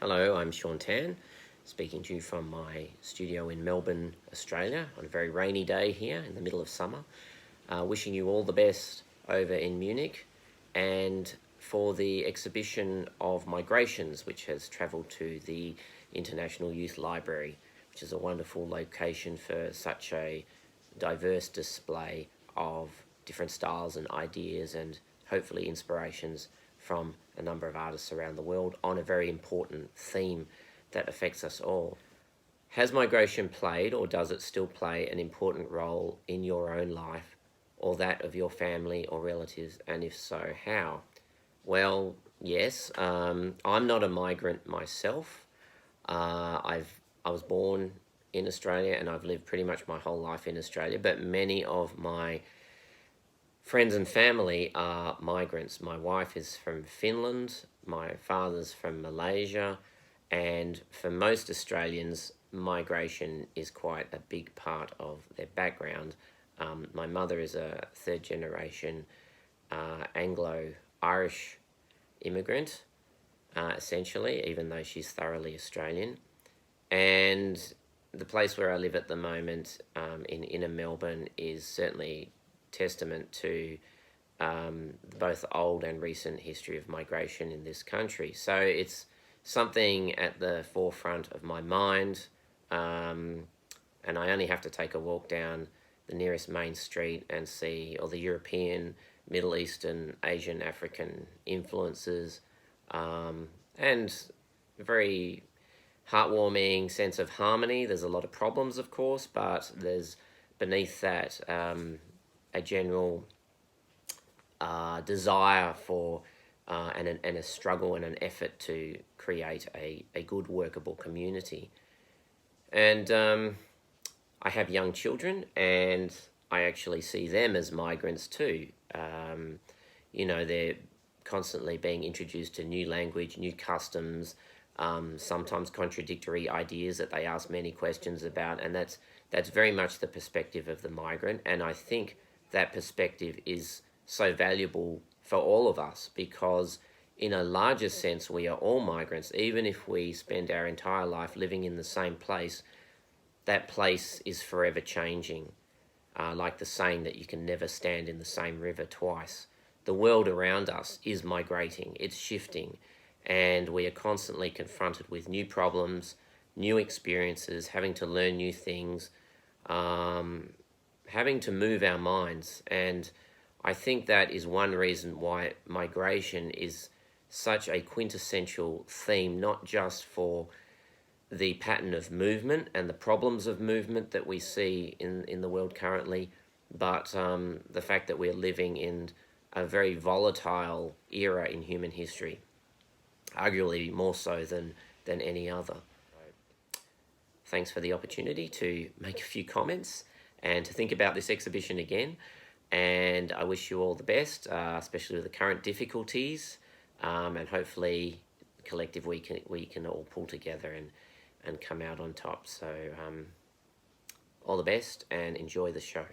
Hello, I'm Sean Tan, speaking to you from my studio in Melbourne, Australia, on a very rainy day here in the middle of summer. Wishing you all the best over in Munich and for the exhibition of migrations, which has travelled to the International Youth Library, which is a wonderful location for such a diverse display of different styles and ideas and hopefully inspirations from a number of artists around the world on a very important theme that affects us all. Has migration played, or does it still play, an important role in your own life or that of your family or relatives, and if so, how? Well, yes. I'm not a migrant myself. I was born in Australia and I've lived pretty much my whole life in Australia, but many of my friends and family are migrants. My wife is from Finland, my father's from Malaysia, and for most Australians, migration is quite a big part of their background. My mother is a third generation Anglo-Irish immigrant, essentially, even though she's thoroughly Australian. And the place where I live at the moment, in inner Melbourne, is certainly testament to both old and recent history of migration in this country. So it's something at the forefront of my mind, and I only have to take a walk down the nearest main street and see all the European, Middle Eastern, Asian, African influences, and very heartwarming sense of harmony. There's a lot of problems, of course, but there's beneath that a general desire for and a struggle and an effort to create a good workable community. And I have young children, and I actually see them as migrants too. They're constantly being introduced to new language, new customs, sometimes contradictory ideas that they ask many questions about, and that's very much the perspective of the migrant. And I think that perspective is so valuable for all of us because in a larger sense we are all migrants. Even if we spend our entire life living in the same place, that place is forever changing, like the saying that you can never stand in the same river twice. The world around us is migrating, it's shifting, and we are constantly confronted with new problems, new experiences, having to learn new things, having to move our minds. And I think that is one reason why migration is such a quintessential theme, not just for the pattern of movement and the problems of movement that we see in the world currently, but the fact that we're living in a very volatile era in human history, arguably more so than any other. Thanks for the opportunity to make a few comments and to think about this exhibition again. And I wish you all the best, especially with the current difficulties, and hopefully collectively we can all pull together and come out on top. So all the best and enjoy the show.